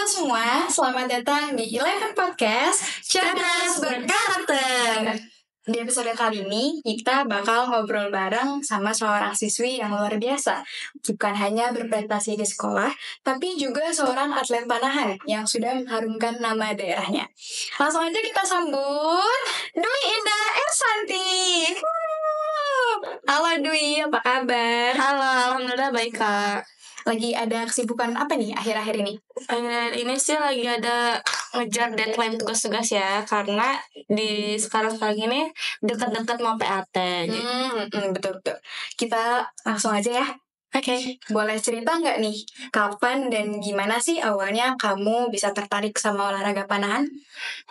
semua, selamat datang di Eleven Podcast Cerdas Berkarakter. Di episode kali ini, kita bakal ngobrol bareng sama seorang siswi yang luar biasa. Bukan hanya berprestasi di sekolah, tapi juga seorang atlet panahan yang sudah mengharumkan nama daerahnya. Langsung aja kita sambut Dwi Indah Ersanti. Halo Dwi, apa kabar? Halo, alhamdulillah baik Kak. Lagi ada kesibukan apa nih akhir-akhir ini? Ini sih lagi ada ngejar deadline tugas-tugas ya, karena di sekarang ini dekat-dekat mau PAT. Betul-betul. Kita langsung aja ya. Oke. Boleh cerita nggak nih, kapan dan gimana sih awalnya kamu bisa tertarik sama olahraga panahan?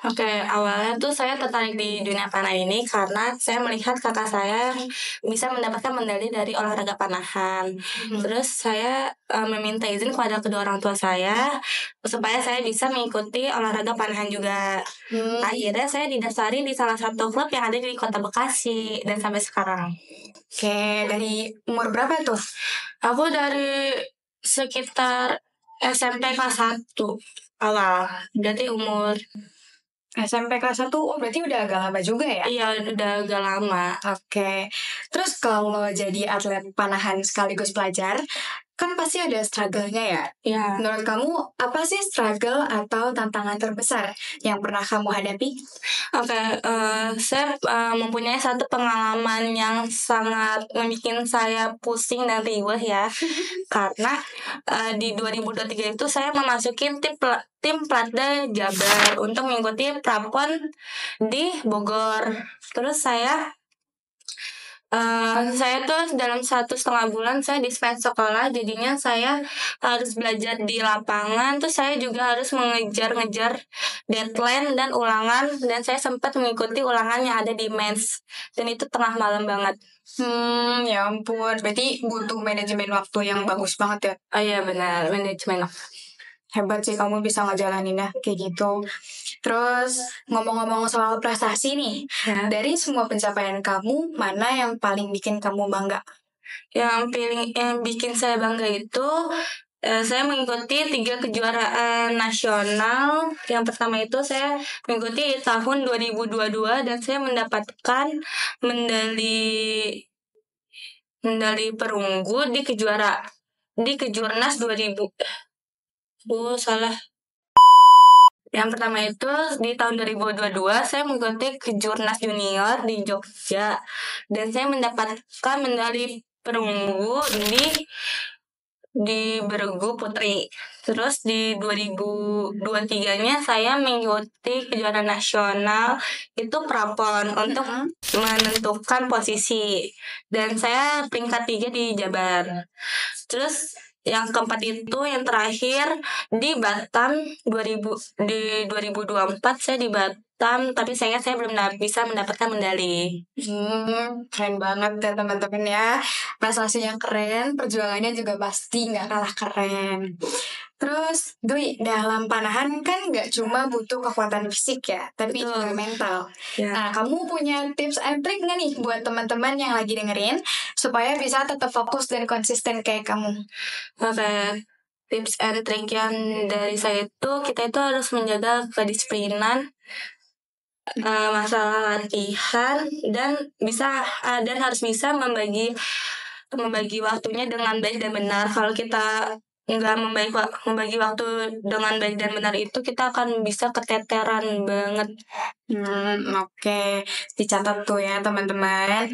Oke, awalnya tuh saya tertarik di dunia panah ini karena saya melihat kakak saya bisa mendapatkan medali dari olahraga panahan. Terus saya meminta izin kepada kedua orang tua saya supaya saya bisa mengikuti olahraga panahan juga. Akhirnya saya didasari di salah satu klub yang ada di Kota Bekasi dan sampai sekarang. Oke, dari umur berapa tuh? Aku dari sekitar SMP kelas 1 awal. Berarti umur SMP kelas 1, berarti udah agak lama juga ya? Iya, udah agak lama. Oke. Terus kalau jadi atlet panahan sekaligus pelajar, kan pasti ada struggle-nya ya? Iya. Menurut kamu, apa sih struggle atau tantangan terbesar yang pernah kamu hadapi? Oke, saya mempunyai satu pengalaman yang sangat membuat saya pusing dan riweh ya. Karena di 2023 itu saya memasuki tim Platda Jabar untuk mengikuti prapon di Bogor. Terus saya tuh dalam 1,5 bulan saya dispense sekolah, jadinya saya harus belajar di lapangan. Terus saya juga harus mengejar deadline dan ulangan, dan saya sempat mengikuti ulangan yang ada di mens, dan itu tengah malam banget. Ya ampun, berarti butuh manajemen waktu yang bagus banget ya? Oh iya benar, manajemen. Hebat sih kamu bisa ngejalaninnya kayak gitu. Terus ngomong-ngomong soal prestasi nih, dari semua pencapaian kamu, mana yang paling bikin kamu bangga? Yang bikin saya bangga itu saya mengikuti 3 kejuaraan nasional. Yang pertama itu saya mengikuti tahun 2022 dan saya mendapatkan medali perunggu di Kejurnas 2000. Salah. Yang pertama itu di tahun 2022 saya mengikuti Kejurnas Junior di Jogja dan saya mendapatkan medali perunggu di bergu putri. Terus di 2023-nya saya mengikuti kejuaraan nasional itu prapon untuk menentukan posisi, dan saya peringkat 3 di Jabar. Terus yang keempat itu yang terakhir di Batam di 2024 saya di Batam, tapi saya belum bisa mendapatkan medali. Keren banget ya teman-teman ya. Prestasinya keren, perjuangannya juga pasti nggak kalah keren. Terus Dwi, dalam panahan kan nggak cuma butuh kekuatan fisik ya, tapi juga mental. Ya. Nah, kamu punya tips and trick nggak nih buat teman-teman yang lagi dengerin supaya bisa tetap fokus dan konsisten kayak kamu? Oke, tips and trick yang dari saya itu, kita itu harus menjaga kedisiplinan masalah latihan dan harus bisa membagi waktunya dengan baik dan benar. Kalau kita nggak membagi waktu dengan baik dan benar itu, kita akan bisa keteteran banget. Oke. Dicatat tuh ya teman-teman.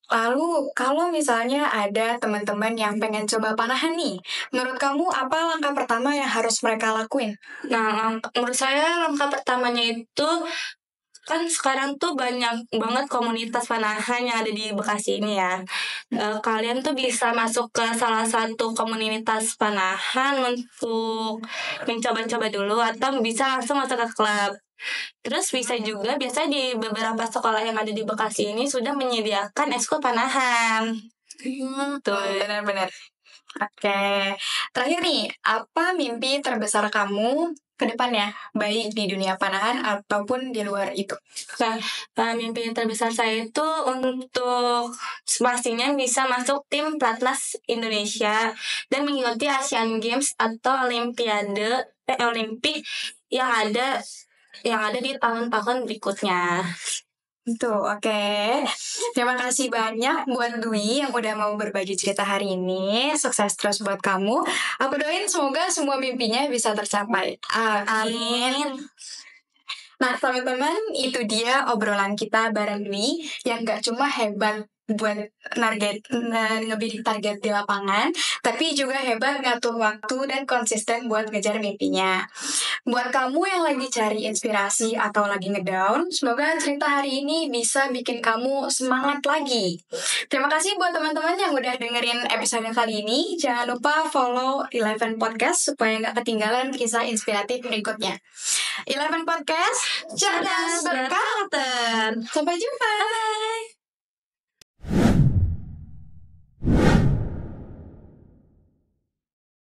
Lalu kalau misalnya ada teman-teman yang pengen coba panahan nih, menurut kamu apa langkah pertama yang harus mereka lakuin? Nah, menurut saya langkah pertamanya itu, kan sekarang tuh banyak banget komunitas panahan yang ada di Bekasi ini ya. Kalian tuh bisa masuk ke salah satu komunitas panahan untuk mencoba-coba dulu, atau bisa langsung masuk ke klub. Terus bisa juga, biasanya di beberapa sekolah yang ada di Bekasi ini sudah menyediakan ekskul panahan. Tuh, benar-benar. Oke, terakhir nih, apa mimpi terbesar kamu ke depannya? Baik di dunia panahan ataupun di luar itu. Nah, mimpi yang terbesar saya itu untuk pastinya bisa masuk tim pelatnas Indonesia dan mengikuti Asian Games atau Olimpik yang ada di tahun-tahun berikutnya. Itu, oke. Terima kasih banyak buat Dwi yang udah mau berbagi cerita hari ini. Sukses terus buat kamu. Aku doain semoga semua mimpinya bisa tercapai. Amin. Nah, teman-teman, itu dia obrolan kita bareng Dwi yang gak cuma hebat buat ngebidik target di lapangan, tapi juga hebat ngatur waktu dan konsisten buat ngejar mimpinya. Buat kamu yang lagi cari inspirasi atau lagi ngedown, semoga cerita hari ini bisa bikin kamu semangat lagi. Terima kasih buat teman-teman yang udah dengerin episode kali ini. Jangan lupa follow Eleven Podcast supaya nggak ketinggalan kisah inspiratif berikutnya. Eleven Podcast, cerdas berkarakter. Sampai jumpa.